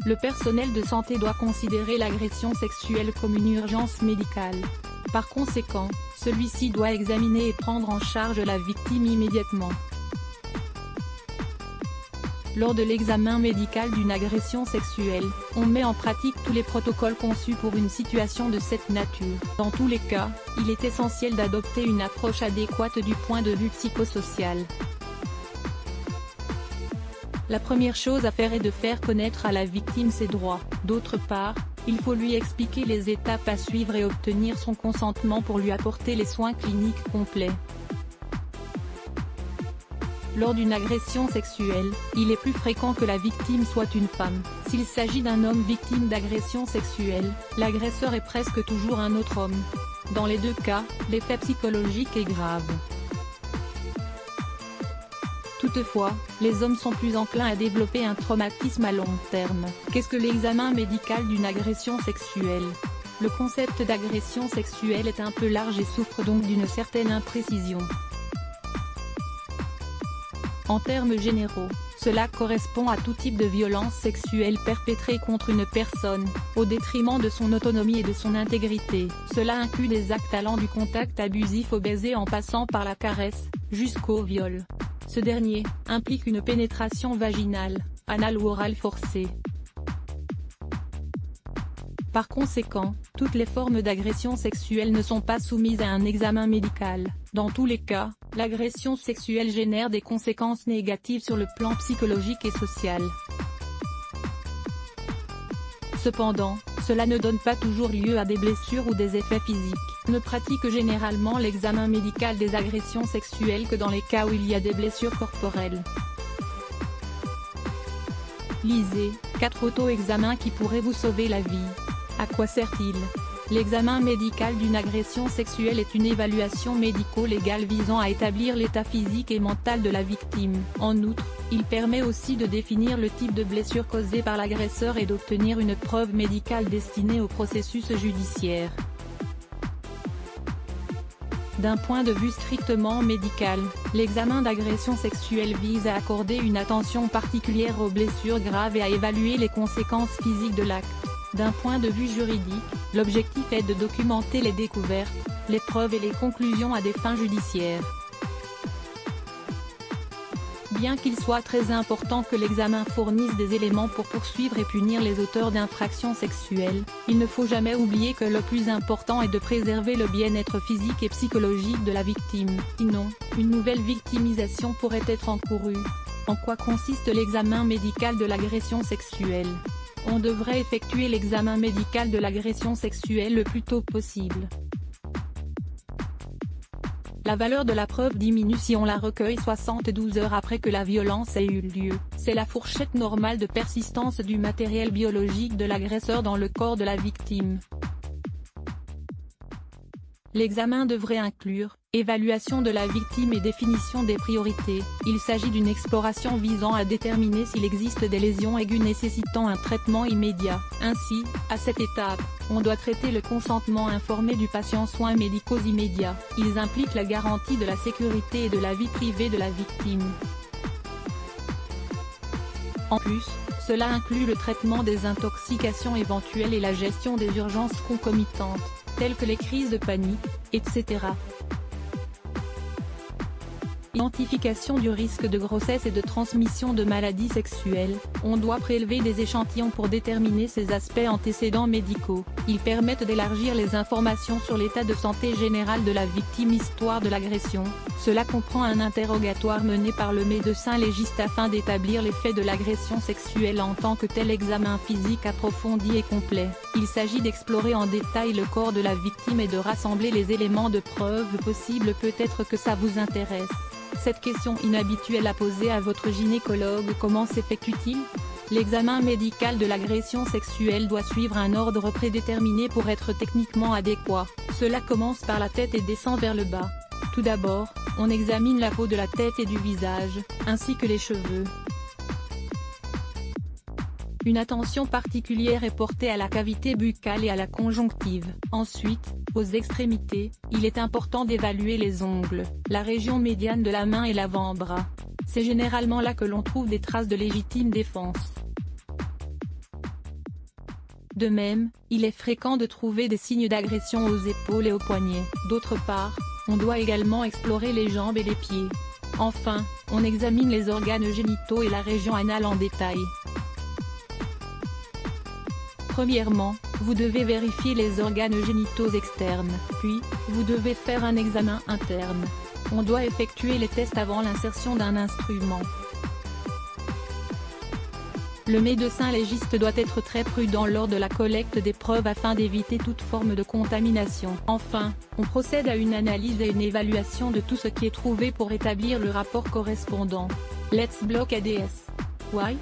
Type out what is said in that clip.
Le personnel de santé doit considérer l'agression sexuelle comme une urgence médicale. Par conséquent, celui-ci doit examiner et prendre en charge la victime immédiatement. Lors de l'examen médical d'une agression sexuelle, on met en pratique tous les protocoles conçus pour une situation de cette nature. Dans tous les cas, il est essentiel d'adopter une approche adéquate du point de vue psychosocial. La première chose à faire est de faire connaître à la victime ses droits. D'autre part, il faut lui expliquer les étapes à suivre et obtenir son consentement pour lui apporter les soins cliniques complets. Lors d'une agression sexuelle, il est plus fréquent que la victime soit une femme. S'il s'agit d'un homme victime d'agression sexuelle, l'agresseur est presque toujours un autre homme. Dans les deux cas, l'effet psychologique est grave. Toutefois, les hommes sont plus enclins à développer un traumatisme à long terme. Qu'est-ce que l'examen médical d'une agression sexuelle ? Le concept d'agression sexuelle est un peu large et souffre donc d'une certaine imprécision. En termes généraux, cela correspond à tout type de violence sexuelle perpétrée contre une personne, au détriment de son autonomie et de son intégrité. Cela inclut des actes allant du contact abusif au baiser en passant par la caresse, jusqu'au viol. Ce dernier implique une pénétration vaginale, anale ou orale forcée. Par conséquent, toutes les formes d'agression sexuelle ne sont pas soumises à un examen médical. Dans tous les cas, l'agression sexuelle génère des conséquences négatives sur le plan psychologique et social. Cependant, cela ne donne pas toujours lieu à des blessures ou des effets physiques. On ne pratique généralement l'examen médical des agressions sexuelles que dans les cas où il y a des blessures corporelles. Lisez 4 auto-examens qui pourraient vous sauver la vie. À quoi sert-il ? L'examen médical d'une agression sexuelle est une évaluation médico-légale visant à établir l'état physique et mental de la victime. En outre, il permet aussi de définir le type de blessure causée par l'agresseur et d'obtenir une preuve médicale destinée au processus judiciaire. D'un point de vue strictement médical, l'examen d'agression sexuelle vise à accorder une attention particulière aux blessures graves et à évaluer les conséquences physiques de l'acte. D'un point de vue juridique, l'objectif est de documenter les découvertes, les preuves et les conclusions à des fins judiciaires. Bien qu'il soit très important que l'examen fournisse des éléments pour poursuivre et punir les auteurs d'infractions sexuelles, il ne faut jamais oublier que le plus important est de préserver le bien-être physique et psychologique de la victime. Sinon, une nouvelle victimisation pourrait être encourue. En quoi consiste l'examen médical de l'agression sexuelle ? On devrait effectuer l'examen médical de l'agression sexuelle le plus tôt possible. La valeur de la preuve diminue si on la recueille 72 heures après que la violence ait eu lieu. C'est la fourchette normale de persistance du matériel biologique de l'agresseur dans le corps de la victime. L'examen devrait inclure évaluation de la victime et définition des priorités. Il s'agit d'une exploration visant à déterminer s'il existe des lésions aiguës nécessitant un traitement immédiat. Ainsi, à cette étape, on doit traiter le consentement informé du patient, soins médicaux immédiats. Ils impliquent la garantie de la sécurité et de la vie privée de la victime. En plus, cela inclut le traitement des intoxications éventuelles et la gestion des urgences concomitantes, telles que les crises de panique, etc. Identification du risque de grossesse et de transmission de maladies sexuelles. On doit prélever des échantillons pour déterminer ces aspects antécédents médicaux. Ils permettent d'élargir les informations sur l'état de santé général de la victime histoire de l'agression. Cela comprend un interrogatoire mené par le médecin légiste afin d'établir les faits de l'agression sexuelle en tant que tel examen physique approfondi et complet. Il s'agit d'explorer en détail le corps de la victime et de rassembler les éléments de preuve possibles. Peut-être que ça vous intéresse. Cette question inhabituelle à poser à votre gynécologue: comment s'effectue-t-il ? L'examen médical de l'agression sexuelle doit suivre un ordre prédéterminé pour être techniquement adéquat. Cela commence par la tête et descend vers le bas. Tout d'abord, on examine la peau de la tête et du visage, ainsi que les cheveux. Une attention particulière est portée à la cavité buccale et à la conjonctive. Ensuite, aux extrémités, il est important d'évaluer les ongles, la région médiane de la main et l'avant-bras. C'est généralement là que l'on trouve des traces de légitime défense. De même, il est fréquent de trouver des signes d'agression aux épaules et aux poignets. D'autre part, on doit également explorer les jambes et les pieds. Enfin, on examine les organes génitaux et la région anale en détail. Premièrement, vous devez vérifier les organes génitaux externes, puis, vous devez faire un examen interne. On doit effectuer les tests avant l'insertion d'un instrument. Le médecin légiste doit être très prudent lors de la collecte des preuves afin d'éviter toute forme de contamination. Enfin, on procède à une analyse et une évaluation de tout ce qui est trouvé pour établir le rapport correspondant. Let's block ADS. Why?